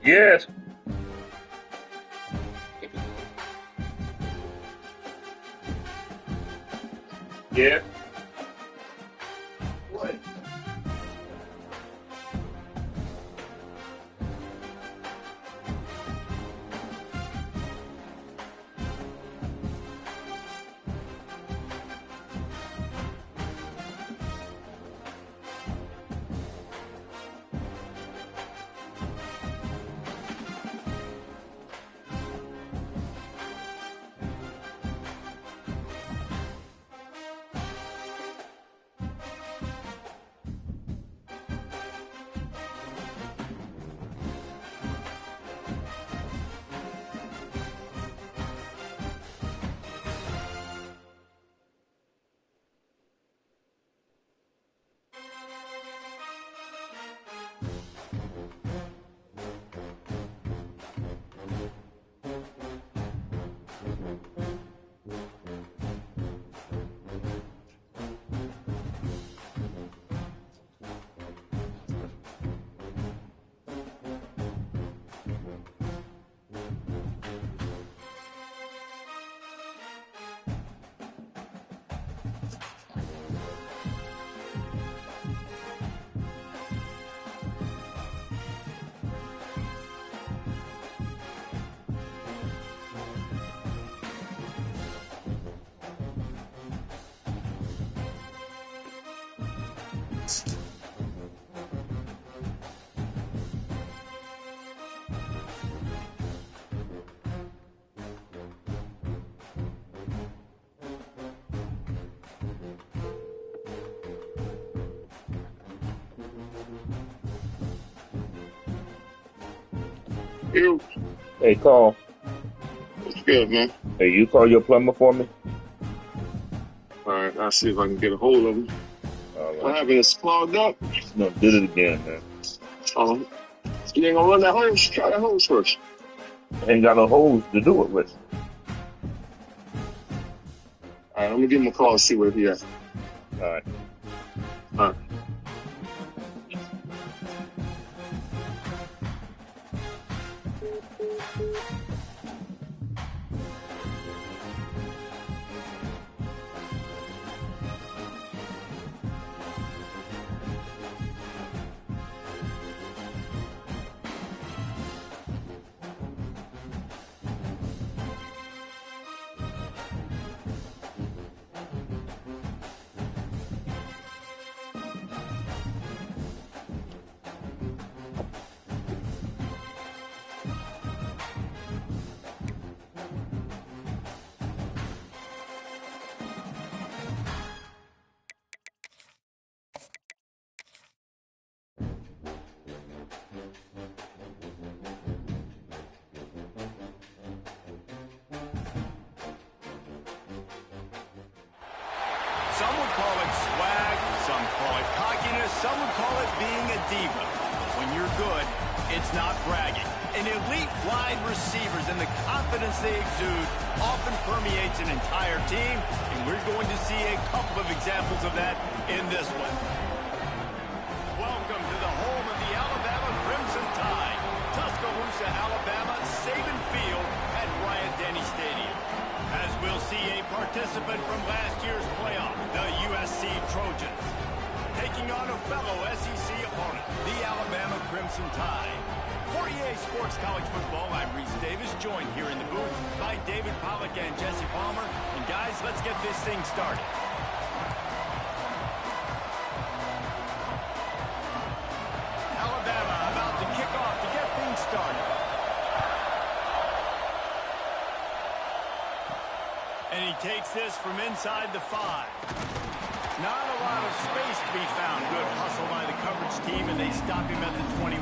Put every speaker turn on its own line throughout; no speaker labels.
Yes. Yeah. What?
You,
Hey, Carl.
what's good, man?
Hey, you call your plumber for me?
All right, I'll see if I can get a hold of him.
All
What
right.
happened? It's clogged up.
No, did it again, man.
You ain't gonna run that hose? Try that hose first.
Ain't got no hose to do it with.
All right, I'm gonna give him a call and see where he at.
All right.
All right.
Some would call it swag, some call it cockiness, some would call it being a diva. When you're good, it's not bragging. An elite wide receivers and the confidence they exude often permeates an entire team, and we're going to see a couple of examples of that in this one. Welcome to the home of the Alabama Crimson Tide, Tuscaloosa, Alabama, Saban Field at Bryant-Denny Stadium. As we'll see a participant from last year's playoff, the USC Trojans, taking on a fellow SEC opponent, the Alabama Crimson Tide. For EA Sports College Football, I'm Reese Davis, joined here in the booth by David Pollack and Jesse Palmer. And guys, let's get this thing started. Alabama about to kick off to get things started. And he takes this from inside the 5. Not a lot of space to be found. Good hustle by the coverage team, and they stop him at the 21.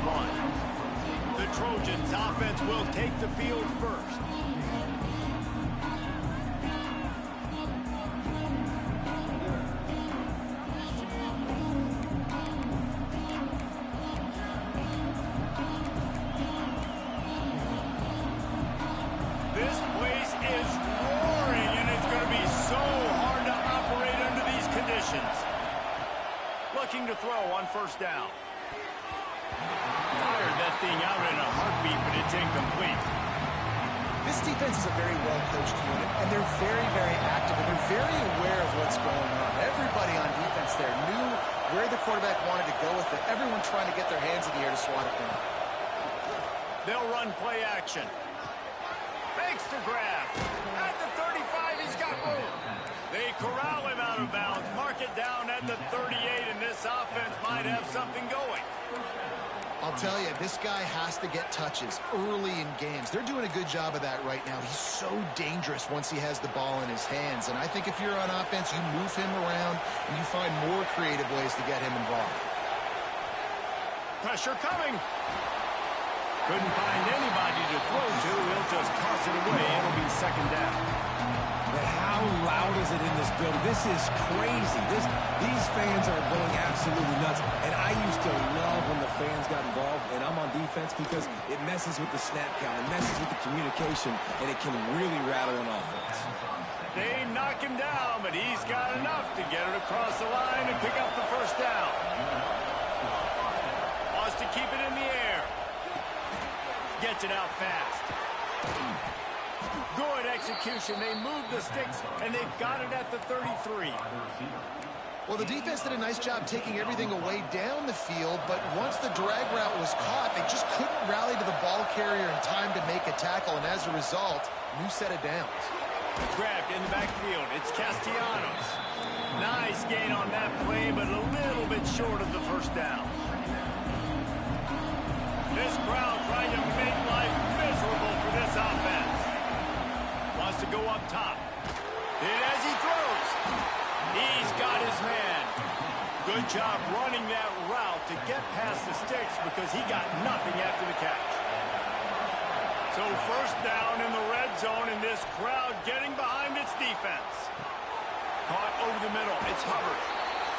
The Trojans' offense will take the field first. This place is roaring, and it's going to be so hard to operate under these conditions. Looking to throw on first down. Fired that thing out in a heartbeat. feet, but it's incomplete.
This defense is a very well-coached unit, and they're very, very active, and they're very aware of what's going on. Everybody on defense there knew where the quarterback wanted to go with it. Everyone trying to get their hands in the air to swat it down.
They'll run play action. Makes the grab. At the 35, he's got room. They corral him out of bounds, mark it down at the 38, and this offense might have something going.
I'll tell you, this guy has to get touches early in games. They're doing a good job of that right now. He's so dangerous once he has the ball in his hands. And I think if you're on offense, you move him around and you find more creative ways to get him involved.
Pressure coming. Couldn't find anybody to throw to. He'll just toss it away. It'll be second down.
But how loud is it in this building? This is crazy. These fans are going absolutely nuts. And I used to love when the fans got involved, and I'm on defense because it messes with the snap count, it messes with the communication, and it can really rattle an offense.
They knock him down, but he's got enough to get it across the line and pick up the first down. Wants to keep it in the air. Gets it out fast. Good execution. They move the sticks, and they've got it at the 33.
Well, the defense did a nice job taking everything away down the field, but once the drag route was caught, they just couldn't rally to the ball carrier in time to make a tackle, and as a result, new set of downs.
Grabbed in the backfield. It's Castellanos. Nice gain on that play, but a little bit short of the first down. This crowd trying to make life miserable for this offense. Wants to go up top. And as he throws, he's got his man. Good job running that route to get past the sticks because he got nothing after the catch. So first down in the red zone, and this crowd getting behind its defense. Caught over the middle. It's Hubbard.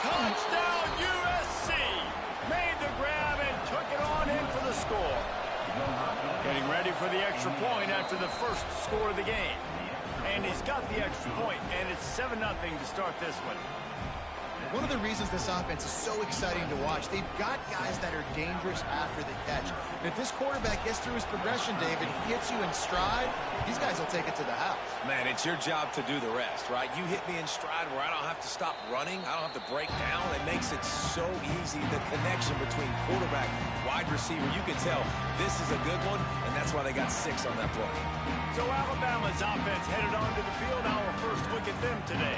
Touchdown USC. Made the grab and took it on in for the score. Getting ready for the extra point after the first score of the game. And he's got the extra point, and it's 7-0 to start this one.
One of the reasons this offense is so exciting to watch, they've got guys that are dangerous after the catch. And if this quarterback gets through his progression, David, he hits you in stride, these guys will take it to the house.
Man, it's your job to do the rest, right? You hit me in stride where I don't have to stop running. I don't have to break down. It makes it so easy. The connection between quarterback, wide receiver, you can tell this is a good one, and that's why they got 6 on that play.
So Alabama's offense headed onto the field. Our first look at them today.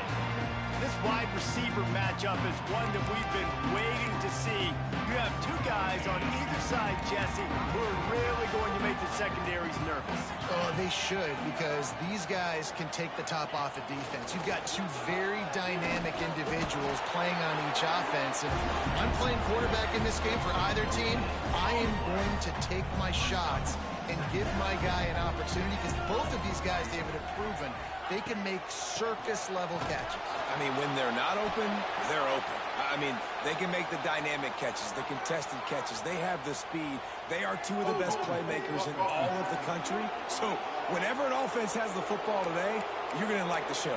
This wide receiver matchup is one that we've been waiting to see. You have two guys on either side, Jesse, who are really going to make the secondaries nervous.
Oh, they should, because these guys can take the top off of defense. You've got two very dynamic individuals playing on each offense. And if I'm playing quarterback in this game for either team, I am going to take my shots and give my guy an opportunity, because both of these guys, David, have proven they can make circus-level catches.
I mean, when they're not open, they're open. I mean, they can make the dynamic catches, the contested catches. They have the speed. They are two of the best playmakers in all of the country. So whenever an offense has the football today, you're going to like the show.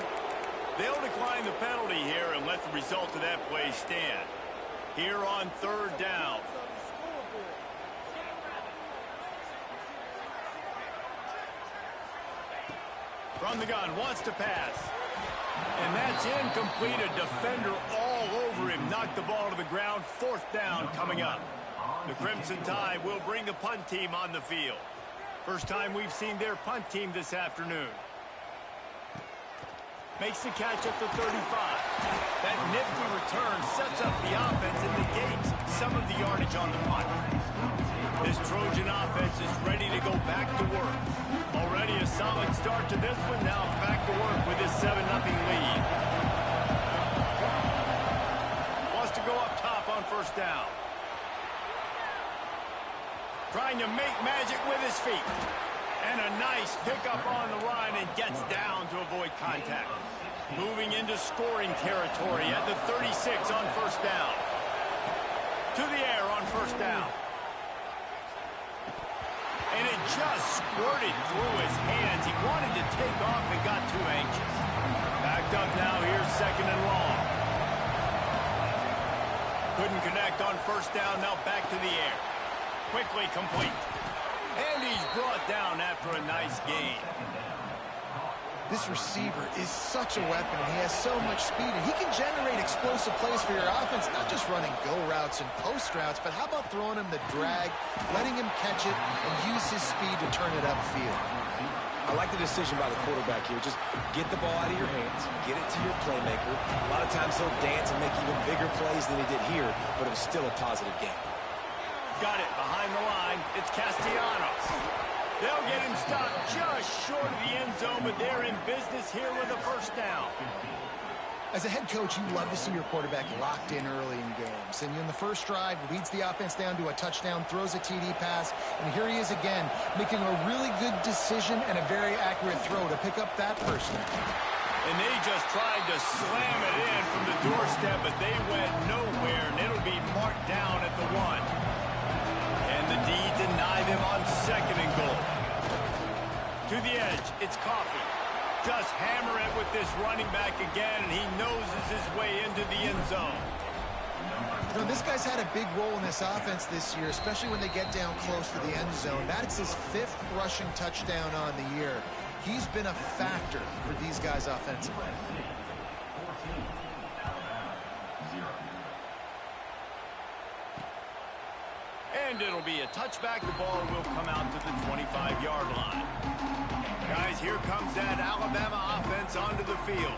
They'll decline the penalty here and let the result of that play stand. Here on third down. From the gun, wants to pass. And that's incomplete. A defender all over him. Knocked the ball to the ground. Fourth down coming up. The Crimson Tide will bring the punt team on the field. First time we've seen their punt team this afternoon. Makes the catch at the 35. That nifty return sets up the offense and negates some of the yardage on the punt. This Trojan offense is ready to go back to work. Already a solid start to this one. Now back to work with his 7-0 lead. Wants to go up top on first down. Trying to make magic with his feet. And a nice pickup on the line and gets down to avoid contact. Moving into scoring territory at the 36 on first down. To the air on first down. And it just squirted through his hands. He wanted to take off and got too anxious. Backed up now. Here's second and long. Couldn't connect on first down. Now back to the air. Quickly complete. And he's brought down after a nice gain.
This receiver is such a weapon, and he has so much speed, and he can generate explosive plays for your offense, not just running go routes and post routes, but how about throwing him the drag, letting him catch it, and use his speed to turn it upfield.
I like the decision by the quarterback here. Just get the ball out of your hands, get it to your playmaker. A lot of times he'll dance and make even bigger plays than he did here, but it was still a positive game.
Got it behind the line. It's Castellanos. They'll get him stopped just short of the end zone, but they're in business here with a first down.
As a head coach, you love to see your quarterback locked in early in games. And in the first drive, leads the offense down to a touchdown, throws a TD pass, and here he is again, making a really good decision and a very accurate throw to pick up that first down.
And they just tried to slam it in from the doorstep, but they went nowhere, and it'll be marked down at the 1. And the D denied him on 2nd and goal. To the edge, it's Coffee. Just hammer it with this running back again, and he noses his way into the end zone.
You know, this guy's had a big role in this offense this year, especially when they get down close to the end zone. That's his 5th rushing touchdown on the year. He's been a factor for these guys offensively.
And it'll be a touchback. The ball will come out to the 25-yard line. Guys, here comes that Alabama offense onto the field.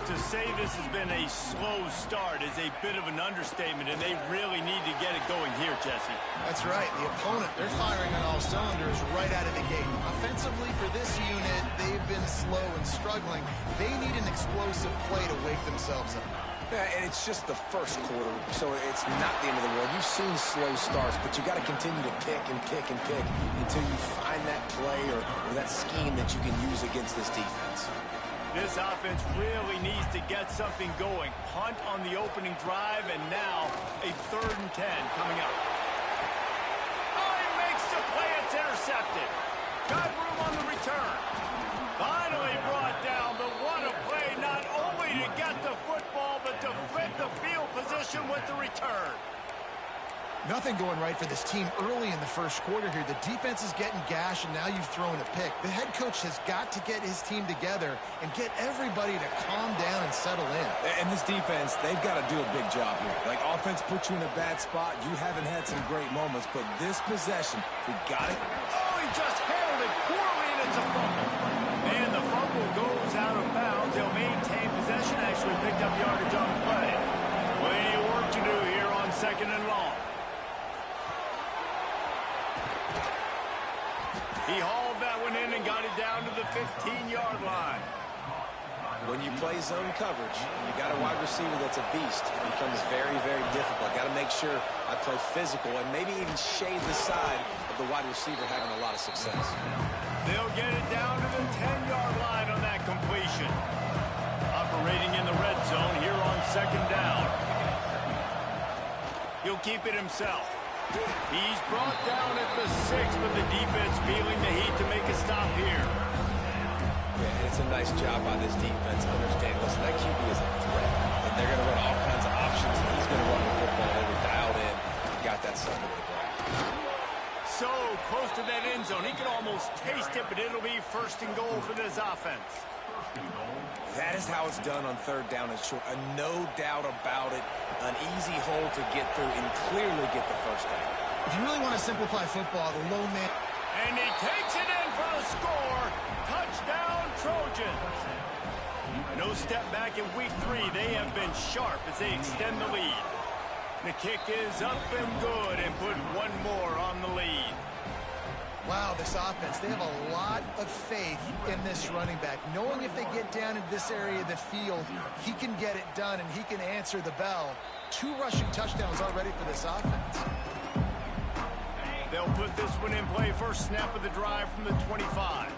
To say this has been a slow start is a bit of an understatement, and they really need to get it going here, Jesse.
That's right. The opponent, they're firing on all cylinders right out of the gate. Offensively, for this unit, they've been slow and struggling. They need an explosive play to wake themselves up.
Yeah, and it's just the first quarter, so it's not the end of the world. You've seen slow starts, but you got to continue to pick and pick and pick until you find that play or that scheme that you can use against this defense.
This offense really needs to get something going. Punt on the opening drive, and now a 3rd and 10 coming up. Oh, he makes the play. It's intercepted. Got room on the return. Finally brought down, but what a play, not only to get the football, but to flip the field position with the return.
Nothing going right for this team early in the first quarter here. The defense is getting gashed, and now you've thrown a pick. The head coach has got to get his team together and get everybody to calm down and settle in.
And this defense, they've got to do a big job here. Like, offense puts you in a bad spot. You haven't had some great moments, but this possession, we got it.
Oh, he just handled it poorly, and it's a fumble. And the fumble goes out of bounds. They'll maintain possession, actually picked up yardage on the play. Plenty of work to do here on 2nd and long. He hauled that one in and got it down to the 15-yard line.
When you play zone coverage, you got a wide receiver that's a beast. It becomes very, very difficult. Got to make sure I play physical and maybe even shade the side of the wide receiver having a lot of success.
They'll get it down to the 10-yard line on that completion. Operating in the red zone here on 2nd down. He'll keep it himself. He's brought down at the 6, but the defense feeling the heat to make a stop here.
Yeah, it's a nice job by this defense. Understand, listen, that QB is a threat, and they're going to run all kinds of options, and he's going to run the football. They were dialed in and got that sucker to the ground.
So close to that end zone. He could almost taste it, but it'll be 1st and goal for this offense.
That is how it's done on 3rd down and short. No doubt about it. An easy hole to get through and clearly get the first down.
If you really want to simplify football, the low man...
And he takes it in for the score. Touchdown, Trojans. No step back in week 3. They have been sharp as they extend the lead. The kick is up and good and put one more on the lead.
Wow, this offense, they have a lot of faith in this running back. Knowing if they get down in this area of the field, he can get it done and he can answer the bell. 2 rushing touchdowns already for this offense.
They'll put this one in play. First snap of the drive from the 25.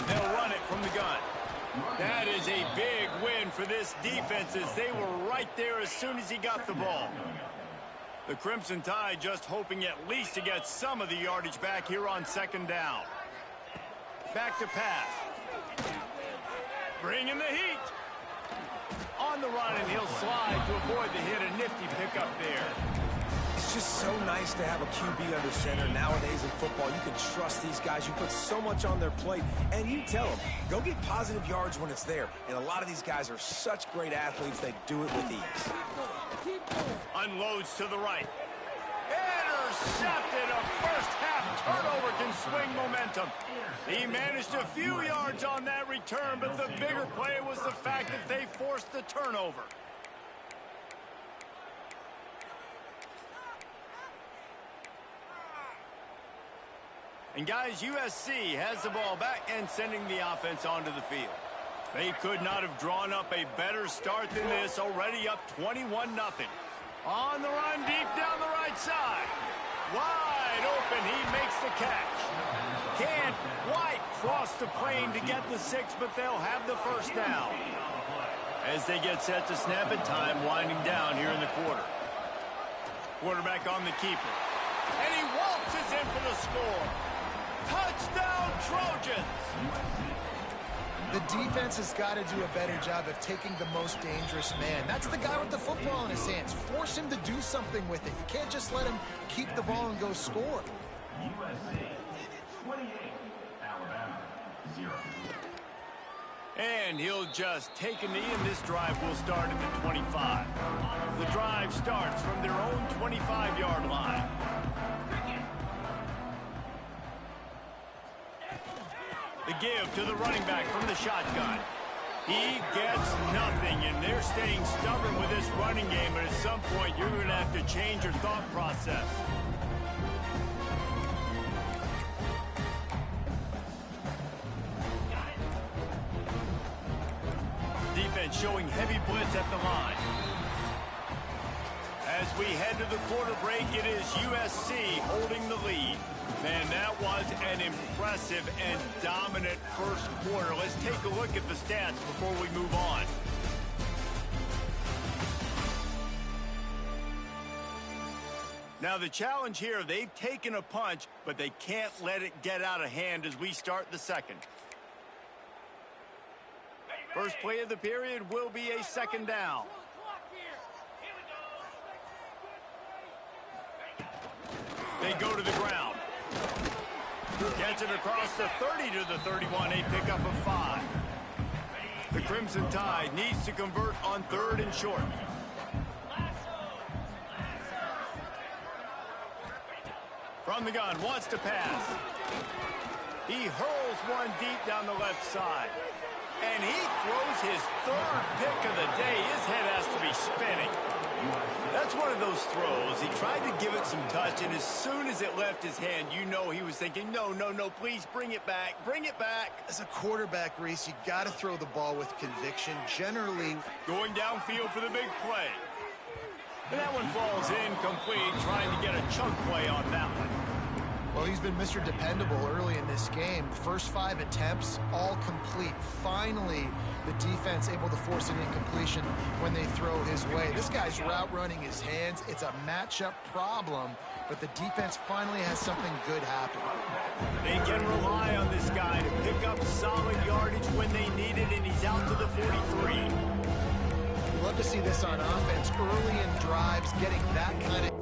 They'll run it from the gun. That is a big win for this defense as they were right there as soon as he got the ball. The Crimson Tide just hoping at least to get some of the yardage back here on 2nd down. Back to pass. Bringing the heat. On the run, and he'll slide to avoid the hit. A nifty pickup there.
It's just so nice to have a QB under center. Nowadays in football, you can trust these guys. You put so much on their plate, and you tell them, go get positive yards when it's there. And a lot of these guys are such great athletes, they do it with ease.
Unloads to the right. Intercepted. A first-half turnover can swing momentum. He managed a few yards on that return, but the bigger play was the fact that they forced the turnover. And guys, USC has the ball back and sending the offense onto the field. They could not have drawn up a better start than this, already up 21-0. On the run, deep down the right side. Wide open, he makes the catch. Can't quite cross the plane to get the 6, but they'll have the first down. As they get set to snap it, time winding down here in the quarter. Quarterback on the keeper. And he waltzes in for the score. Touchdown, Trojans!
The defense has got to do a better job of taking the most dangerous man. That's the guy with the football in his hands. Force him to do something with it. You can't just let him keep the ball and go score.
USC 28, Alabama 0.
And he'll just take a knee, and this drive will start at the 25. The drive starts from their own 25-yard line. The give to the running back from the shotgun. He gets nothing, and they're staying stubborn with this running game, but at some point you're going to have to change your thought process. Defense showing heavy blitz at the line. As we head to the quarter break, it is USC holding the lead. Man, that was an impressive and dominant first quarter. Let's take a look at the stats before we move on. Now, the challenge here, they've taken a punch, but they can't let it get out of hand as we start the second. First play of the period will be a second down. They go to the ground. Gets it across the 30 to the 31, a pickup of 5. The Crimson Tide needs to convert on 3rd and short. From the gun, wants to pass. He hurls one deep down the left side. And he throws his 3rd pick of the day. His head has to be spinning. That's one of those throws. He tried to give it some touch, and as soon as it left his hand, you know he was thinking, no, no, no, please bring it back. Bring it back.
As a quarterback, Reese, you got to throw the ball with conviction. Generally,
going downfield for the big play. And that one falls incomplete, trying to get a chunk play on that one.
well, he's been Mr. Dependable early in this game. The first 5 attempts, all complete. Finally, the defense able to force an incompletion when they throw his way. This guy's route running his hands. It's a matchup problem, but the defense finally has something good happen.
They can rely on this guy to pick up solid yardage when they need it, and he's out to the 43.
Love to see this on offense early in drives, getting that kind of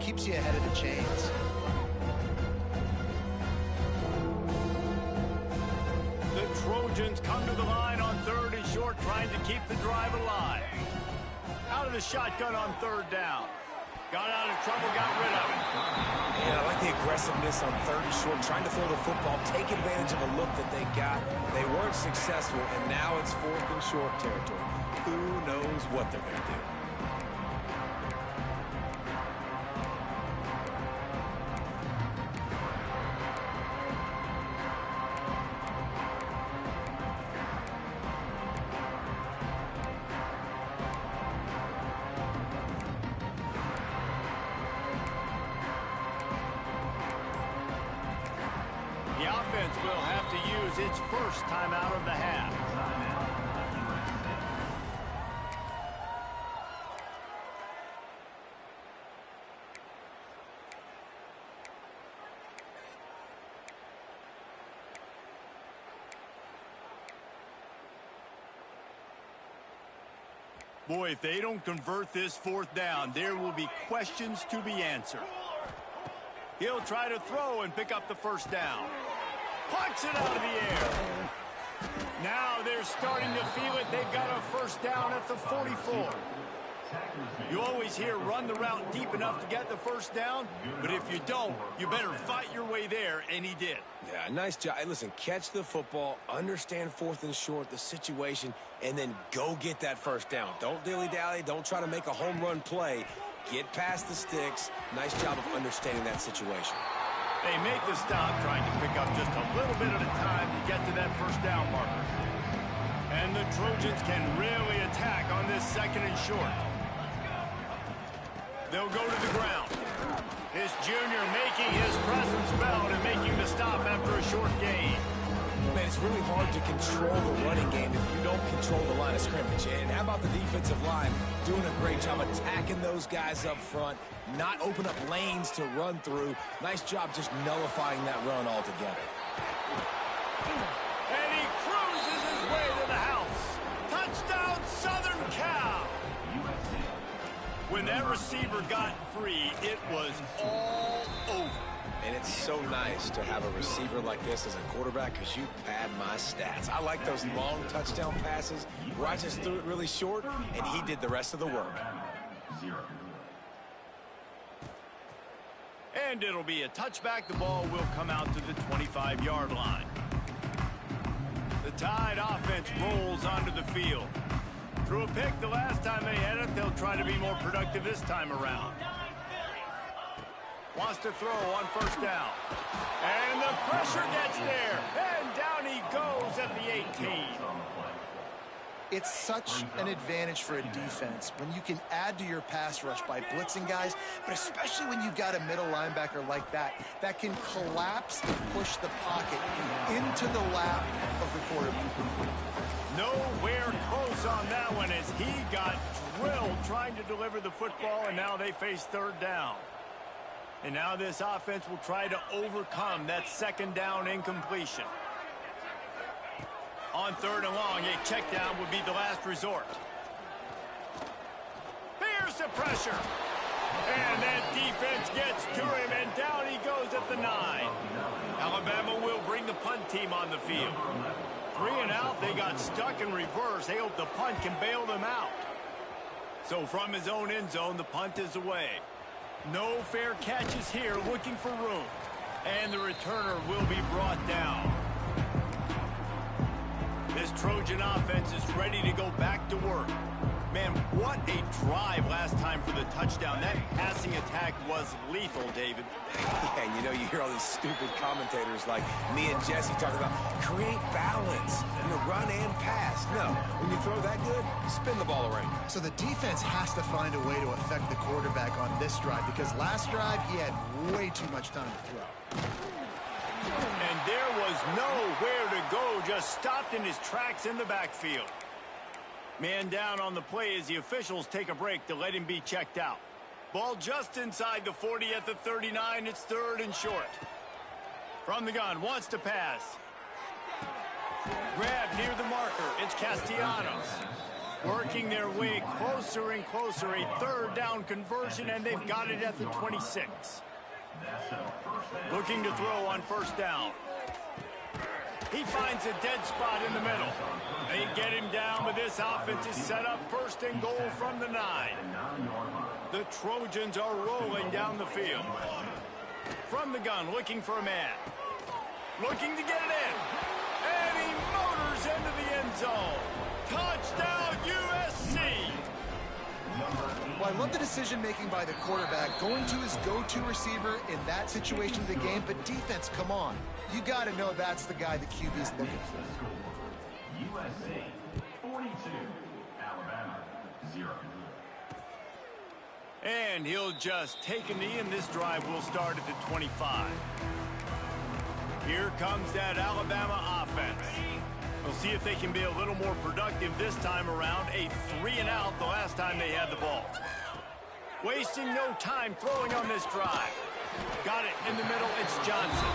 keeps you ahead of the chains.
The Trojans come to the line on 3rd and short, trying to keep the drive alive. Out of the shotgun on 3rd down. Got out of trouble, got rid of it.
Man, I like the aggressiveness on 3rd and short, trying to throw the football, take advantage of a look that they got. They weren't successful, and now it's 4th and short territory. Who knows what they're going to do?
The offense will have to use its first timeout of the half. Boy, if they don't convert this 4th down, there will be questions to be answered. He'll try to throw and pick up the 1st down. Punts it out of the air. Now they're starting to feel it. They've got a 1st down at the 44. You always hear run the route deep enough to get the 1st down, but if you don't, you better fight your way there, and he did.
Yeah, nice job. Hey, listen, catch the football, understand 4th and short, the situation, and then go get that 1st down. Don't dilly-dally. Don't try to make a home run play. Get past the sticks. Nice job of understanding that situation.
They make the stop, trying to pick up just a little bit at a time to get to that 1st down marker. And the Trojans can really attack on this 2nd and short. They'll go to the ground. This junior making his presence felt and making the stop after a short gain.
Man, it's really hard to control the running game if you don't control the line of scrimmage. And how about the defensive line doing a great job attacking those guys up front, not open up lanes to run through. Nice job just nullifying that run altogether.
And he cruises his way to the house. Touchdown, Southern Cal. When that receiver got free, it was all over.
And it's so nice to have a receiver like this as a quarterback because you pad my stats. I like those long touchdown passes where I just threw it really short, and he did the rest of the work.
And it'll be a touchback. The ball will come out to the 25-yard line. The Tide offense rolls onto the field. Threw a pick the last time they had it. They'll try to be more productive this time around. Wants to throw on 1st down. And the pressure gets there. And down he goes at the 18.
It's such an advantage for a defense when you can add to your pass rush by blitzing guys, but especially when you've got a middle linebacker like that can collapse and push the pocket into the lap of the quarterback.
Nowhere close on that one as he got drilled trying to deliver the football, and now they face 3rd down. And now this offense will try to overcome that 2nd down incompletion. On 3rd and long, a check down would be the last resort. Here's the pressure. And that defense gets to him, and down he goes at the 9. Alabama will bring the punt team on the field. 3 and out, they got stuck in reverse. They hope the punt can bail them out. So from his own end zone, the punt is away. No fair catches here, looking for room. And the returner will be brought down. This Trojan offense is ready to go back to work. Man, what a drive last time for the touchdown. That passing attack was lethal, David.
Yeah, and you know, you hear all these stupid commentators like me and Jesse talking about create balance, run and pass. No, when you throw that good, spin the ball around.
So the defense has to find a way to affect the quarterback on this drive because last drive he had way too much time to throw.
And there was nowhere to go, just stopped in his tracks in the backfield. Man down on the play as the officials take a break to let him be checked out. Ball just inside the 40 at the 39. It's 3rd and short. From the gun, wants to pass. Grab near the marker. It's Castellanos. Working their way close closer and closer. A third down conversion, and they've got it at the 26. Looking to throw on first down. He finds a dead spot in the middle. They get him down, but this offense is set up first and goal from the 9. The Trojans are rolling down the field. From the gun, looking for a man. Looking to get it in. And he motors into the end zone. Touchdown, USC!
Well, I love the decision-making by the quarterback, going to his go-to receiver in that situation of the game, but defense, come on. You got to know that's the guy the QB's looking for.
USC 42, Alabama 0.
And he'll just take a knee, and this drive will start at the 25. Here comes that Alabama offense. We'll see if they can be a little more productive this time around. A 3-and-out the last time they had the ball. Wasting no time throwing on this drive. Got it in the middle, it's Johnson.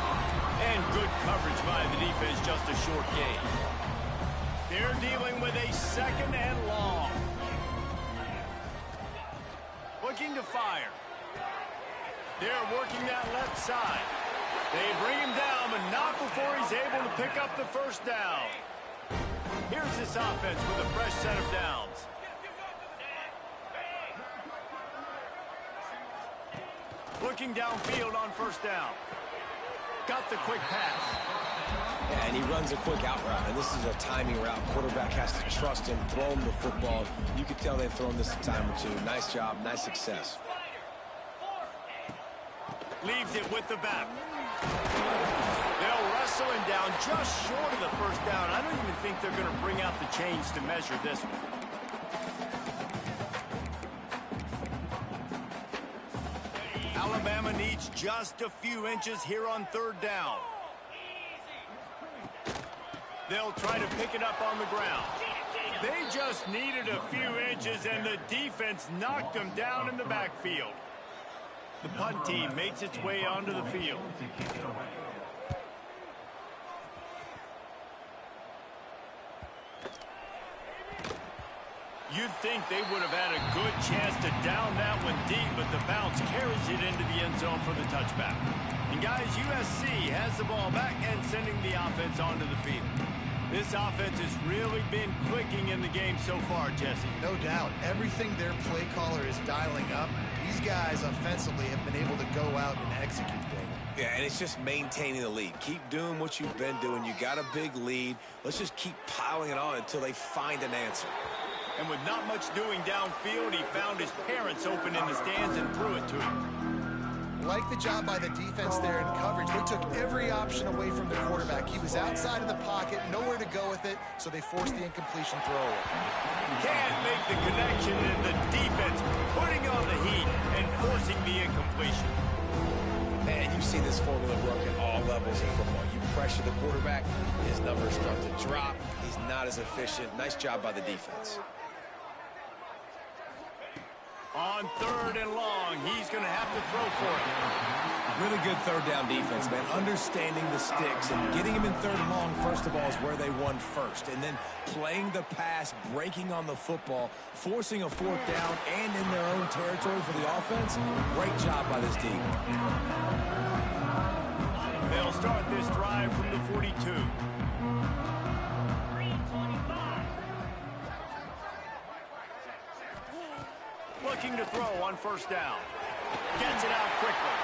And good coverage by the defense, just a short gain. They're dealing with a second and long. Looking to fire. They're working that left side. They bring him down, but not before he's able to pick up the first down. Here's this offense with a fresh set of downs. Looking downfield on first down. Got the quick pass.
Yeah, and he runs a quick out route, and this is a timing route. Quarterback has to trust him, throw him the football. You can tell they've thrown this a time or two. Nice job, nice success.
Leaves it with the back. They'll wrestle him down just short of the first down. I don't even think they're going to bring out the chains to measure this one. Alabama needs just a few inches here on third down. They'll try to pick it up on the ground. They just needed a few inches, and the defense knocked them down in the backfield. The punt team makes its way onto the field. You'd think they would have had a good chance to down that one deep, but the bounce carries it into the end zone for the touchback. And guys, USC has the ball back and sending the offense onto the field. This offense has really been clicking in the game so far, Jesse.
No doubt. Everything their play caller is dialing up, these guys offensively have been able to go out and execute, David.
Yeah, and it's just maintaining the lead. Keep doing what you've been doing. You got a big lead. Let's just keep piling it on until they find an answer.
And with not much doing downfield, he found his parents open in the stands and threw it to him.
Like the job by the defense there in coverage. They took every option away from the quarterback. He was outside of the pocket, nowhere to go with it, so they forced the incompletion throw.
Can't make the connection, and the defense putting on the heat and forcing the incompletion.
And you see this formula work at all levels of football. You pressure the quarterback, his numbers start to drop. He's not as efficient. Nice job by the defense.
On third and long, he's going to have to throw for it.
Really good third down defense, man. Understanding the sticks and getting him in third and long, first of all, is where they won first. And then playing the pass, breaking on the football, forcing a fourth down and in their own territory for the offense. Great job by this team.
They'll start this drive from the 42. Looking to throw on first down. Gets it out quickly.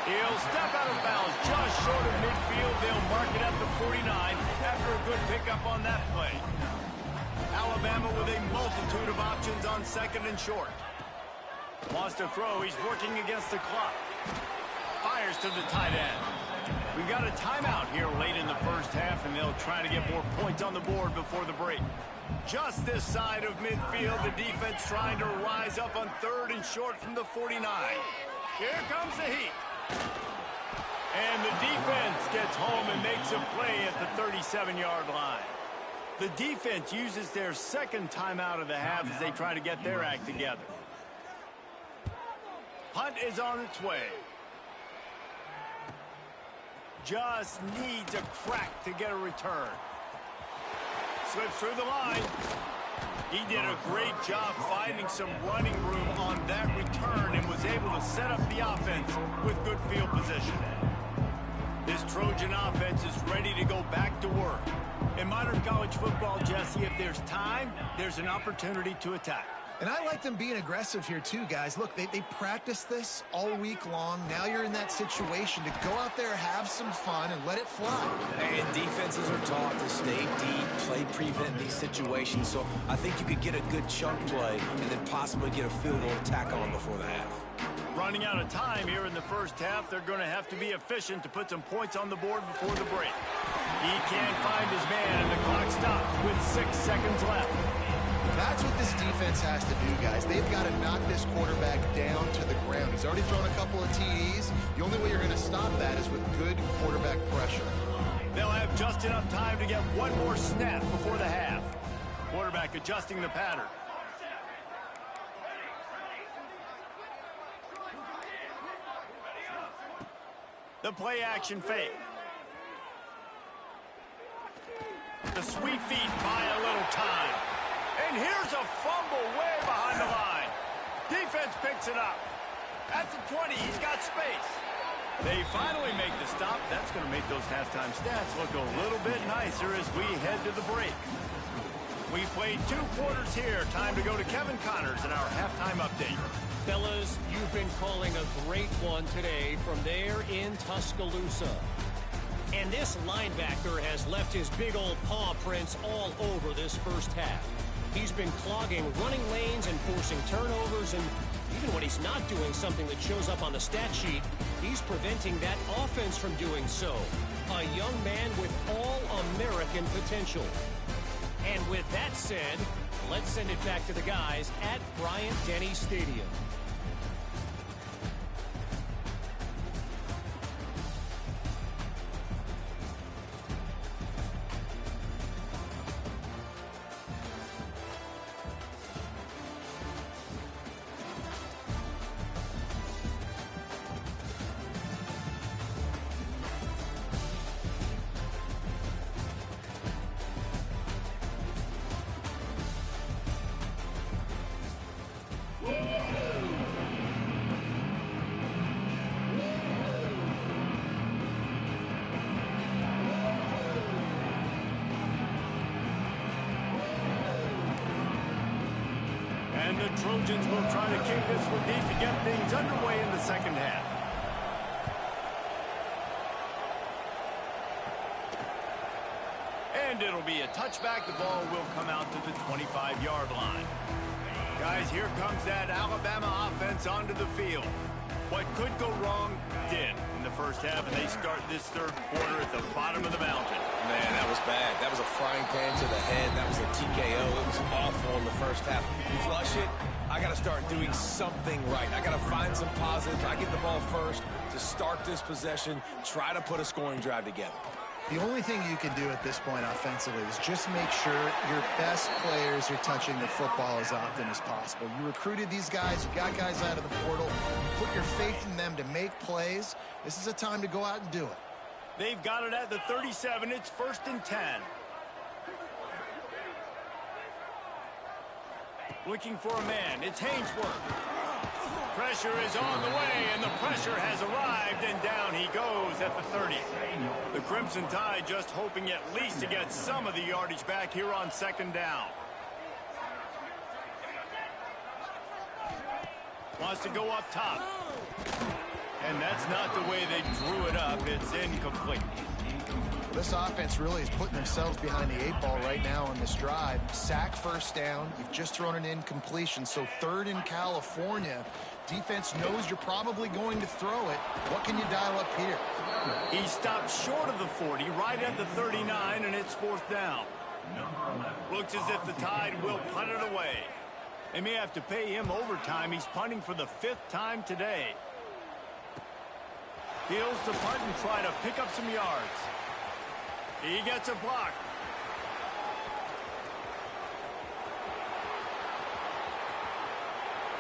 He'll step out of bounds just short of midfield. They'll mark it at the 49 after a good pickup on that play. Alabama with a multitude of options on second and short. Wants to throw. He's working against the clock. Fires to the tight end. We've got a timeout here late in the first half, and they'll try to get more points on the board before the break. Just this side of midfield, the defense trying to rise up on third and short from the 49. Here comes the heat. And the defense gets home and makes a play at the 37-yard line. The defense uses their second timeout of the half as they try to get their act together. Punt is on its way. Just needs a crack to get a return. Slips through the line. He did a great job finding some running room on that return and was able to set up the offense with good field position. This Trojan offense is ready to go back to work. In modern college football, Jesse, if there's time, there's an opportunity to attack.
And I like them being aggressive here too, guys. Look, they practice this all week long. Now you're in that situation to go out there, have some fun, and let it fly.
And defenses are taught to stay deep, play prevent in these situations. So I think you could get a good chunk play and then possibly get a field goal to tack on before the half.
Running out of time here in the first half, they're going to have to be efficient to put some points on the board before the break. He can't find his man, and the clock stops with 6 seconds left.
That's what this defense has to do, guys. They've got to knock this quarterback down to the ground. He's already thrown a couple of TDs. The only way you're going to stop that is with good quarterback pressure.
They'll have just enough time to get one more snap before the half. Quarterback adjusting the pattern. The play action fake. The sweet feet buy a little time. And here's a fumble way behind the line. Defense picks it up. At the 20, he's got space. They finally make the stop. That's going to make those halftime stats look a little bit nicer as we head to the break. We played 2 quarters here. Time to go to Kevin Connors in our halftime update.
Fellas, you've been calling a great one today from there in Tuscaloosa. And this linebacker has left his big old paw prints all over this first half. He's been clogging running lanes and forcing turnovers, and even when he's not doing something that shows up on the stat sheet, he's preventing that offense from doing so. A young man with all-American potential. And with that said, let's send it back to the guys at Bryant-Denny Stadium.
And the Trojans will try to kick this one deep to get things underway in the second half. And it'll be a touchback. The ball will come out to the 25-yard line. Guys, here comes that Alabama offense onto the field. What could go wrong did in the first half, and they start this third quarter at the bottom of the mountain.
Man, that was bad. That was a frying pan to the head. That was a TKO. It was awful in the first half. You flush it, I got to start doing something right. I got to find some positives. I get the ball first to start this possession, try to put a scoring drive together.
The only thing you can do at this point offensively is just make sure your best players are touching the football as often as possible. You recruited these guys, you got guys out of the portal, you put your faith in them to make plays. This is a time to go out and do it.
They've got it at the 37. It's 1st and 10. Looking for a man. It's Hainsworth. Pressure is on the way, and the pressure has arrived, and down he goes at the 30. The Crimson Tide just hoping at least to get some of the yardage back here on 2nd down. Wants to go up top. And that's not the way they drew it up. It's incomplete.
This offense really is putting themselves behind the 8 ball right now on this drive. Sack, 1st down. You've just thrown an incompletion, so 3rd in California. Defense knows you're probably going to throw it. What can you dial up here?
He stopped short of the 40, right at the 39, and it's 4th down. Looks as if the Tide will punt it away. They may have to pay him overtime. He's punting for the 5th time today. Heels to punt and try to pick up some yards. He gets a block.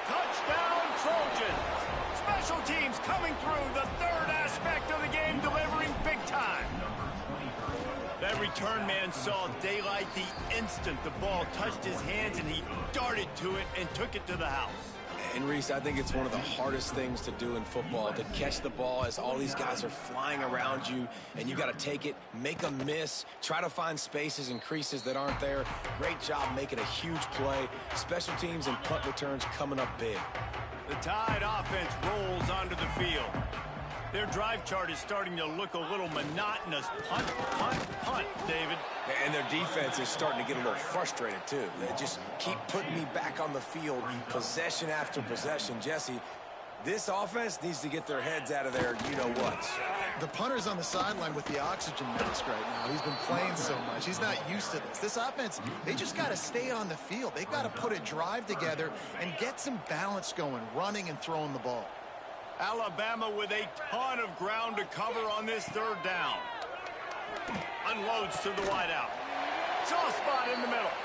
Touchdown, Trojans. Special teams coming through, the 3rd aspect of the game, delivering big time. That return man saw daylight the instant the ball touched his hands, and he darted to it and took it to the house.
And Reese, I think it's one of the hardest things to do in football, to catch the ball as all these guys are flying around you, and you got to take it, make a miss, try to find spaces and creases that aren't there. Great job making a huge play. Special teams and punt returns coming up big.
The Tide offense rolls onto the field. Their drive chart is starting to look a little monotonous. Punt, punt, punt, David.
And their defense is starting to get a little frustrated, too. They just keep putting me back on the field, possession after possession. Jesse, this offense needs to get their heads out of there, you-know-what.
The punter's on the sideline with the oxygen mask right now. He's been playing so much. He's not used to this. This offense, they just got to stay on the field. They've got to put a drive together and get some balance going, running and throwing the ball.
Alabama with a ton of ground to cover on this third down. Unloads to the wideout. Soft spot in the middle.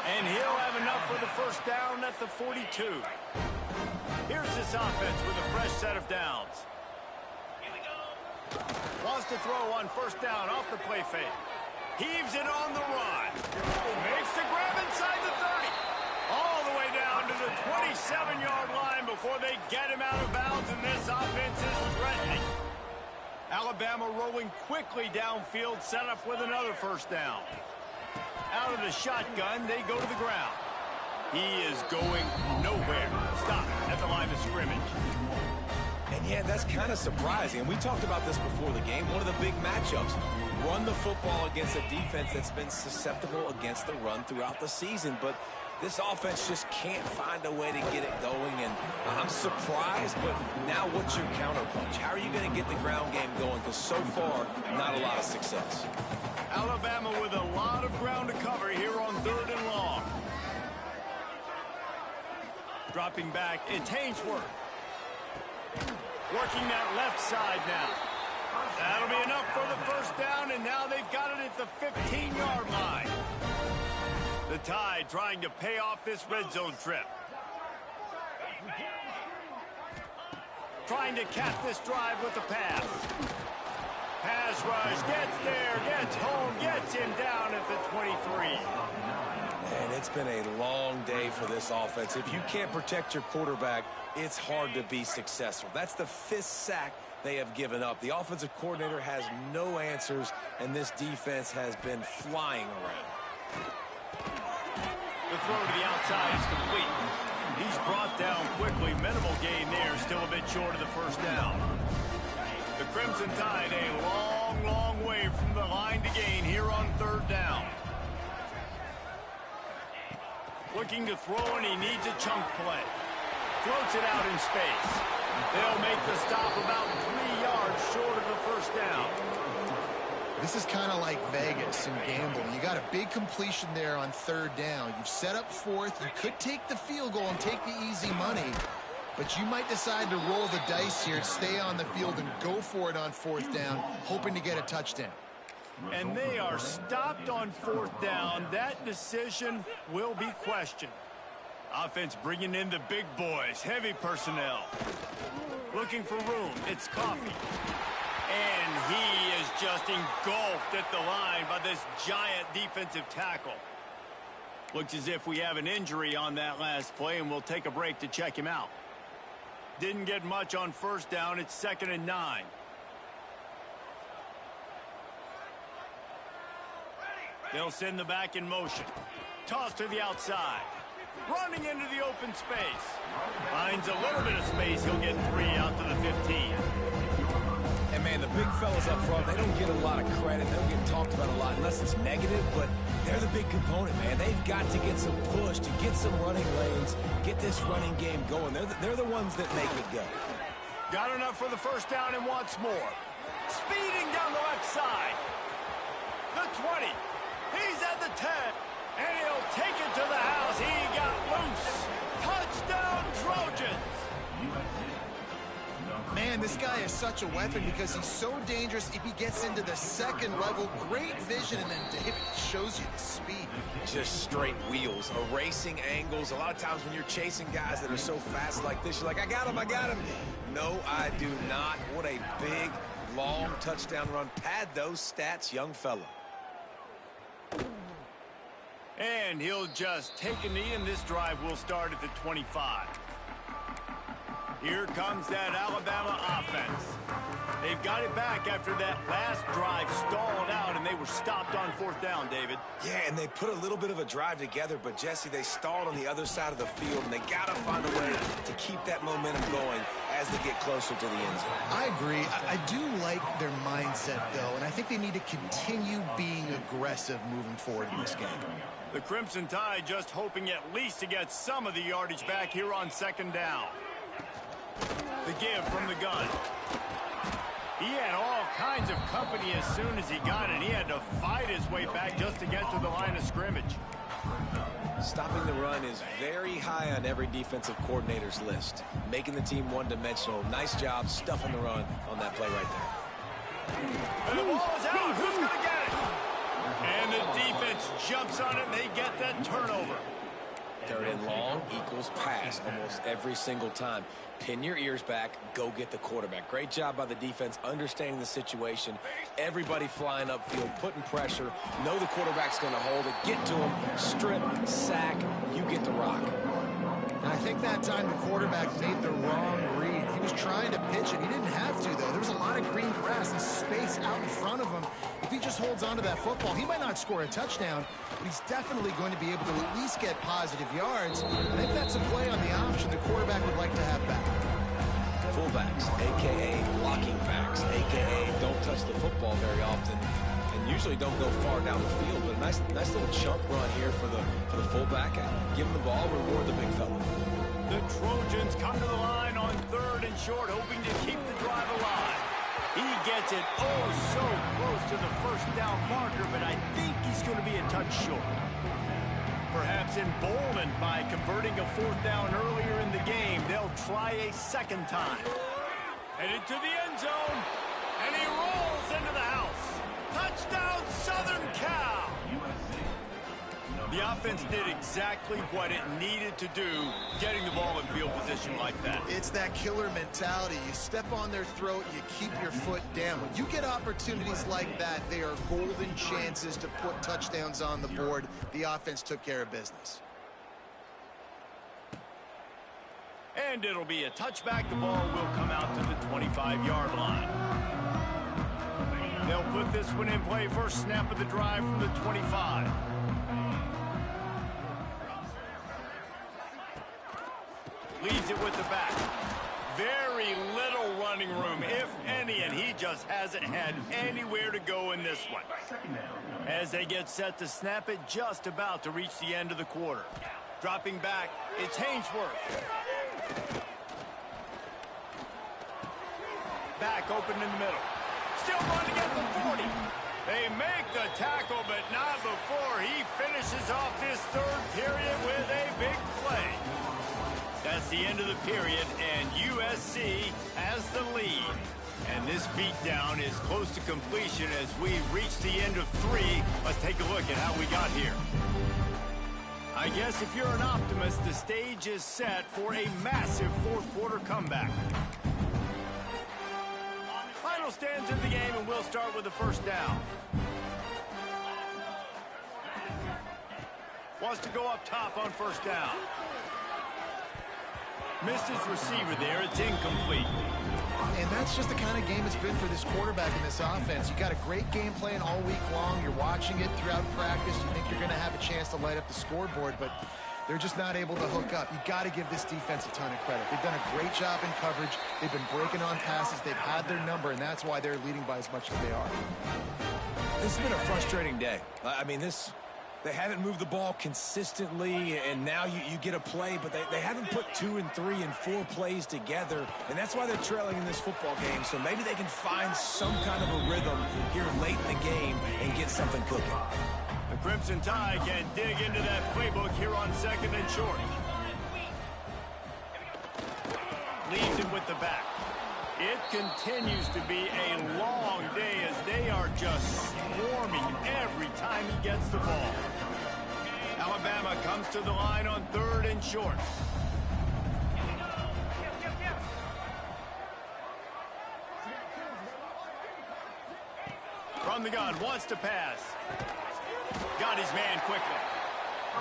And he'll have enough for the first down at the 42. Here's this offense with a fresh set of downs. Wants to throw on first down off the play fake. Heaves it on the run. Makes the grab inside the 30. All the way down to the 27-yard line before they get him out of bounds, and this offense is threatening. Alabama rolling quickly downfield, set up with another first down. Out of the shotgun, they go to the ground. He is going nowhere. Stop at the line of scrimmage.
And yeah, that's kind of surprising. And we talked about this before the game. One of the big matchups. Run the football against a defense that's been susceptible against the run throughout the season. But this offense just can't find a way to get it going, and I'm surprised, but now what's your counterpunch? How are you going to get the ground game going? Because so far, not a lot of success.
Alabama with a lot of ground to cover here on third and long. Dropping back, it's Hainsworth. Working that left side now. That'll be enough for the first down, and now they've got it at the 15-yard line. The Tide trying to pay off this red zone trip. Trying to cap this drive with the pass. Pass rush, gets there, gets home, gets him down at the 23.
And it's been a long day for this offense. If you can't protect your quarterback, it's hard to be successful. That's the 5th sack they have given up. The offensive coordinator has no answers, and this defense has been flying around.
The throw to the outside is complete. He's brought down quickly. Minimal gain there. Still a bit short of the first down. The Crimson Tide a long, long way from the line to gain here on third down. Looking to throw, and he needs a chunk play. Floats it out in space. They'll make the stop about 3 yards short of the first down.
This is kind of like Vegas and gambling. You got a big completion there on third down. You've set up fourth. You could take the field goal and take the easy money, but you might decide to roll the dice here, stay on the field, and go for it on fourth down, hoping to get a touchdown.
And they are stopped on fourth down. That decision will be questioned. Offense bringing in the big boys, heavy personnel. Looking for room, it's Coffee. And he is just engulfed at the line by this giant defensive tackle. Looks as if we have an injury on that last play, and we'll take a break to check him out. Didn't get much on first down. It's 2nd and 9. They'll send the back in motion. Toss to the outside. Running into the open space. Finds a little bit of space. He'll get 3 out to the 15.
And, man, the big fellas up front, they don't get a lot of credit. They don't get talked about a lot unless it's negative, but they're the big component, man. They've got to get some push, to get some running lanes, get this running game going. They're the ones that make it go.
Got enough for the first down and wants more. Speeding down the left side. The 20. He's at the 10. And he'll take it to the house. He got loose. Touchdown, Trojans.
Man, this guy is such a weapon because he's so dangerous if he gets into the second level. Great vision, and then David shows you the speed.
Just straight wheels, erasing angles. A lot of times when you're chasing guys that are so fast like this, you're like, I got him, I got him. No, I do not. What a big, long touchdown run. Pad those stats, young fella.
And he'll just take a knee, and this drive will start at the 25. Here comes that Alabama offense. They've got it back after that last drive stalled out, and they were stopped on 4th down, David.
Yeah, and they put a little bit of a drive together, but, Jesse, they stalled on the other side of the field, and they got to find a way to keep that momentum going as they get closer to the end zone.
I agree. I do like their mindset, though, and I think they need to continue being aggressive moving forward in this game.
The Crimson Tide just hoping at least to get some of the yardage back here on 2nd down. The give from the gun. He had all kinds of company as soon as he got it. He had to fight his way back just to get to the line of scrimmage.
Stopping the run is very high on every defensive coordinator's list. Making the team one-dimensional. Nice job stuffing the run on that play right there.
And the ball is out. Who's going to get it? And the defense jumps on it, and they get that turnover.
3rd and long equals pass almost every single time. Pin your ears back, go get the quarterback. Great job by the defense, understanding the situation. Everybody flying upfield, putting pressure. Know the quarterback's going to hold it. Get to him, strip, sack, you get the rock.
And I think that time the quarterback made the wrong read. He was trying to pitch it. He didn't have to, though. There was a lot of green grass and space out in front of him. If he just holds on to that football, he might not score a touchdown, but he's definitely going to be able to at least get positive yards. I think that's a play on the option the quarterback would like to have back.
Fullbacks, a.k.a. blocking backs, a.k.a. don't touch the football very often, and usually don't go far down the field. But a nice little chunk run here for the fullback. Give him the ball, reward the big fella.
The Trojans come to the line on 3rd and short, hoping to keep the drive alive. He gets it so close to the 1st down marker, but I think he's going to be a touch short. Perhaps emboldened by converting a 4th down earlier in the game, they'll try a 2nd time. Headed to the end zone, and he rolls into the house. Touchdown, Southern Cal! The offense did exactly what it needed to do, getting the ball in field position like that.
It's that killer mentality. You step on their throat, you keep your foot down. When you get opportunities like that, they are golden chances to put touchdowns on the board. The offense took care of business.
And it'll be a touchback. The ball will come out to the 25-yard line. They'll put this one in play. First snap of the drive from the 25. Leaves it with the back. Very little running room, if any, and he just hasn't had anywhere to go in this one. As they get set to snap it, just about to reach the end of the quarter. Dropping back, it's Hainsworth. Back open in the middle. Still running at the 40. They make the tackle, but not before he finishes off this 3rd period with a big play. That's the end of the period, and USC has the lead. And this beatdown is close to completion as we reach the end of 3. Let's take a look at how we got here. I guess if you're an optimist, the stage is set for a massive 4th quarter comeback. Final stands in the game, and we'll start with the 1st down. Wants to go up top on 1st down. Missed his receiver there. It's incomplete.
And that's just the kind of game it's been for this quarterback in this offense. You got a great game plan all week long. You're watching it throughout practice. You think you're going to have a chance to light up the scoreboard, but they're just not able to hook up. You got to give this defense a ton of credit. They've done a great job in coverage. They've been breaking on passes. They've had their number, and that's why they're leading by as much as they are.
This has been a frustrating day. I mean, they haven't moved the ball consistently, and now you get a play, but they haven't put 2 and 3 and 4 plays together, and that's why they're trailing in this football game. So maybe they can find some kind of a rhythm here late in the game and get something cooking.
The Crimson Tide can dig into that playbook here on 2nd and short. Leaves it with the back. It continues to be a long day as they are just swarming every time he gets the ball. Alabama comes to the line on 3rd and short. From the gun, wants to pass. Got his man quickly.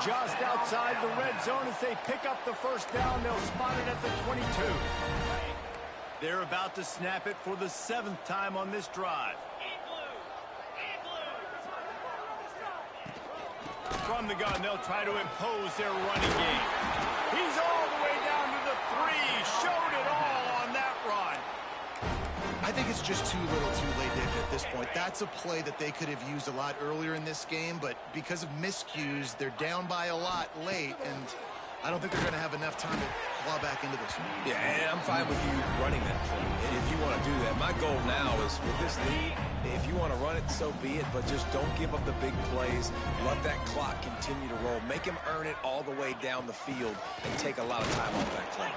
Just outside the red zone as they pick up the first down. They'll spot it at the 22. They're about to snap it for the 7th time on this drive. From the gun, they'll try to impose their running game. He's all the way down to the 3. Showed it all on that run.
I think it's just too little too late, David, at this point. That's a play that they could have used a lot earlier in this game, but because of miscues, they're down by a lot late, and I don't think they're going to have enough time to claw back into this one.
Yeah, and I'm fine with you running that play. And if you want to do that, my goal now is with this lead, if you want to run it, so be it, but just don't give up the big plays. Let that clock continue to roll. Make him earn it all the way down the field and take a lot of time off that clock.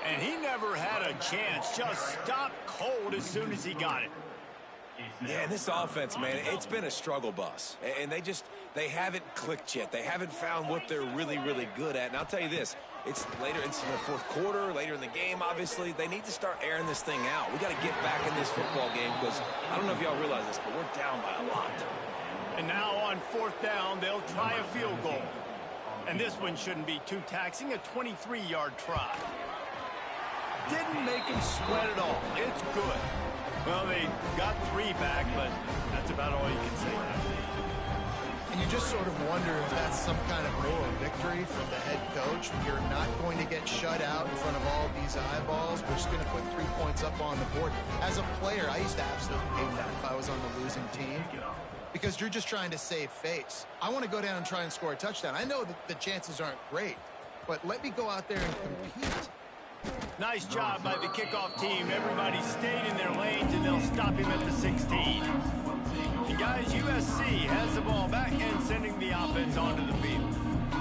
And he never had a chance. Just stopped cold as soon as he got it.
Yeah, and this offense, man, it's been a struggle bus. And they haven't clicked yet. They haven't found what they're really, really good at. And I'll tell you this, it's in the fourth quarter, later in the game, obviously. They need to start airing this thing out. We got to get back in this football game because I don't know if y'all realize this, but we're down by a lot.
And now on 4th down, they'll try a field goal. And this one shouldn't be too taxing, a 23-yard try. Didn't make him sweat at all. It's good. Well, they got 3 back, but that's about all you can say.
And you just sort of wonder if that's some kind of moral victory from the head coach. You're not going to get shut out in front of all these eyeballs. We're just going to put 3 points up on the board. As a player, I used to absolutely hate that if I was on the losing team, because you're just trying to save face. I want to go down and try and score a touchdown. I know that the chances aren't great, but let me go out there and compete.
Nice job by the kickoff team. Everybody stayed in their lanes, and they'll stop him at the 16. And guys, USC has the ball back and sending the offense onto the field.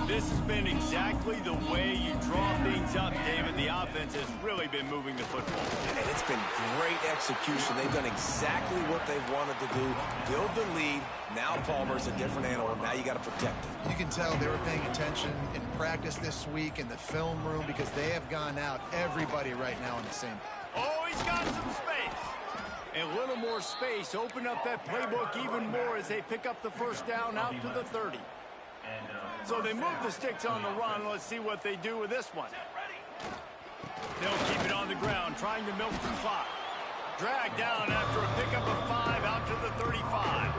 This has been exactly the way you draw things up, David. The offense has really been moving the football.
And it's been great execution. They've done exactly what they've wanted to do. Build the lead. Now Palmer's a different animal. Now you got to protect it.
You can tell they were paying attention in practice this week in the film room because they have gone out everybody right now in the same.
Oh, he's got some space. A little more space. Open up that playbook even more as they pick up the first down out to the 30. So they move the sticks on the run. Let's see what they do with this one. They'll keep it on the ground, trying to milk the clock. Dragged down after a pickup of 5 out to the 35.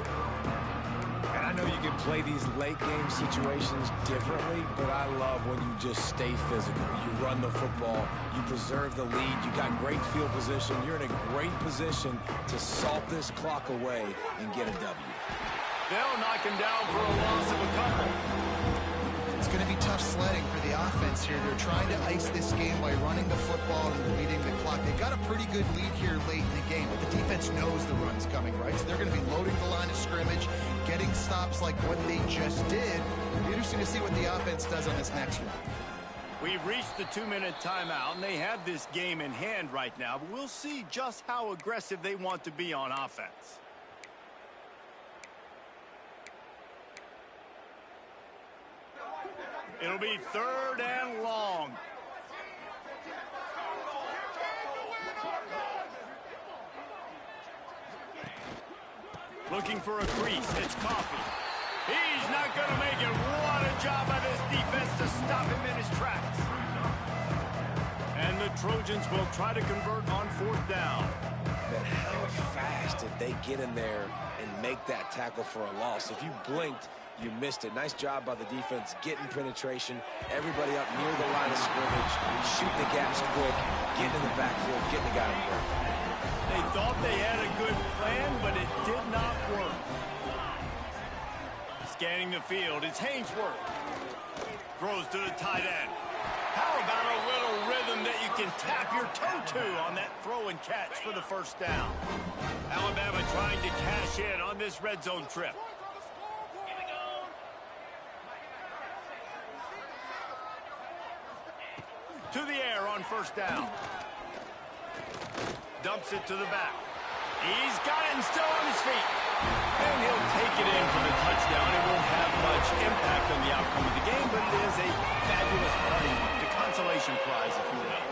And I know you can play these late game situations differently, but I love when you just stay physical. You run the football, you preserve the lead, you got great field position. You're in a great position to salt this clock away and get a W.
They'll knock him down for a loss of a couple.
It's going to be tough sledding for the offense here. They're trying to ice this game by running the football and leading the clock. They've got a pretty good lead here late in the game, but the defense knows the run's coming, right? So they're going to be loading the line of scrimmage, getting stops like what they just did. It'll be interesting to see what the offense does on this next one.
We've reached the 2-minute timeout, and they have this game in hand right now, but we'll see just how aggressive they want to be on offense. It'll be 3rd and long. Looking for a crease. It's Coffee. He's not going to make it. What a job by this defense to stop him in his tracks. And the Trojans will try to convert on 4th down.
But how fast did they get in there and make that tackle for a loss? If you blinked, you missed it. Nice job by the defense getting penetration. Everybody up near the line of scrimmage, shooting the gaps quick, getting in the backfield, getting the guy in the work.
They thought they had a good plan, but it did not work. Scanning the field, it's Hainsworth. Throws to the tight end. How about a little rhythm that you can tap your toe to on that throw and catch for the first down? Alabama trying to cash in on this red zone trip. To the air on 1st down. Dumps it to the back. He's got it and still on his feet. And he'll take it in for the touchdown. It won't have much impact on the outcome of the game, but it is a fabulous party, the consolation prize, if you will.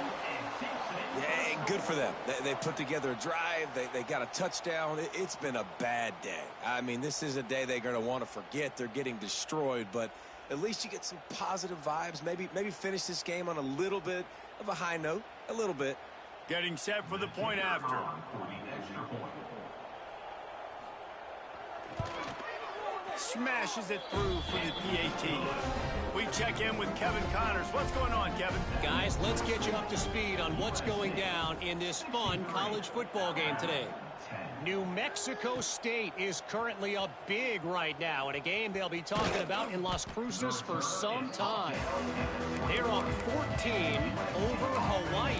Yeah, good for them. They put together a drive. They got a touchdown. It's been a bad day. I mean, this is a day they're going to want to forget. They're getting destroyed, but at least you get some positive vibes. Maybe finish this game on a little bit of a high note, a little bit.
Getting set for the point after.
For the extra point.
Smashes it through for the PAT. We check in with Kevin Connors. What's going on, Kevin?
Guys, let's get you up to speed on what's going down in this fun college football game today. New Mexico State is currently up big right now in a game they'll be talking about in Las Cruces for some time. They're up 14 over Hawaii.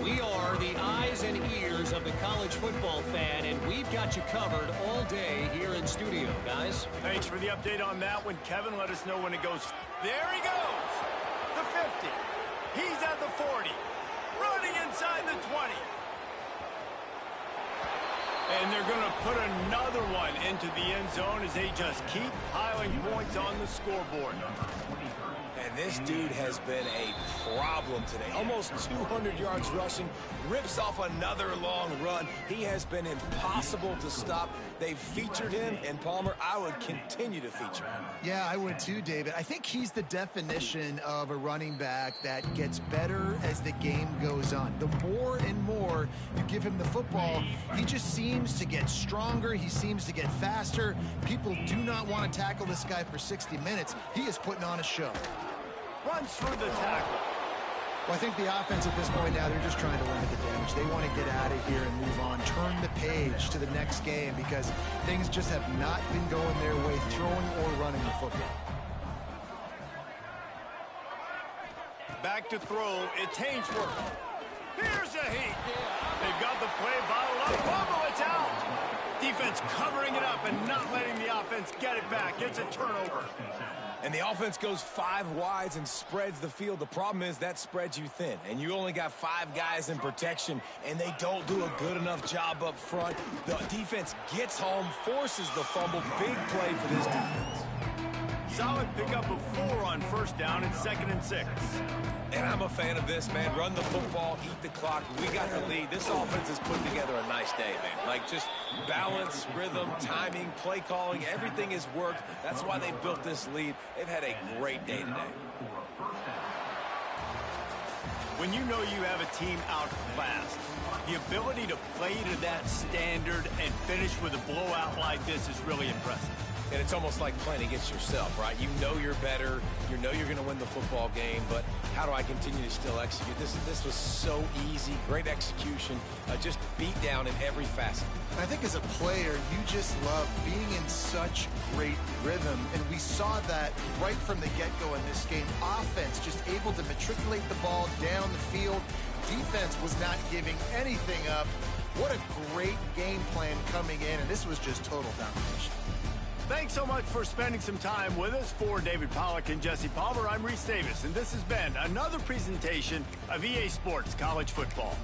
We are the eyes and ears of the college football fan, and we've got you covered all day here in studio, guys.
Thanks for the update on that one, Kevin. Let us know when it goes. There he goes! The 50. He's at the 40. Running inside the 20. And they're going to put another one into the end zone as they just keep piling points on the scoreboard.
And this dude has been a problem today. Almost 200 yards rushing, rips off another long run. He has been impossible to stop. They've featured him, and Palmer, I would continue to feature him.
Yeah, I would too, David. I think he's the definition of a running back that gets better as the game goes on. The more and more you give him the football, he just seems to get stronger. He seems to get faster. People do not want to tackle this guy for 60 minutes. He is putting on a show.
Runs through the tackle.
Well, I think the offense at this point now, they're just trying to limit the damage. They want to get out of here and move on, turn the page to the next game because things just have not been going their way, throwing or running the football.
Back to throw. It's Hainsworth. Here's a heat. They've got the play bottled up. Fumble, it's out. Defense covering it up and not letting the offense get it back. It's a turnover.
And the offense goes 5 wides and spreads the field. The problem is that spreads you thin, and you only got 5 guys in protection, and they don't do a good enough job up front. The defense gets home, forces the fumble. Big play for this defense.
Solid pickup of 4 on first down and 2nd and 6.
And I'm a fan of this, man. Run the football, eat the clock. We got the lead. This offense is putting together a nice day, man. Like, just balance, rhythm, timing, play calling, everything has worked. That's why they built this lead. They've had a great day today.
When you know you have a team outclassed, the ability to play to that standard and finish with a blowout like this is really impressive.
And it's almost like playing against yourself, right? You know you're better. You know you're going to win the football game, but how do I continue to still execute? This was so easy. Great execution. Just beat down in every facet.
I think as a player, you just love being in such great rhythm, and we saw that right from the get-go in this game. Offense just able to matriculate the ball down the field. Defense was not giving anything up. What a great game plan coming in, and this was just total domination.
Thanks so much for spending some time with us. For David Pollack and Jesse Palmer, I'm Reese Davis, and this has been another presentation of EA Sports College Football.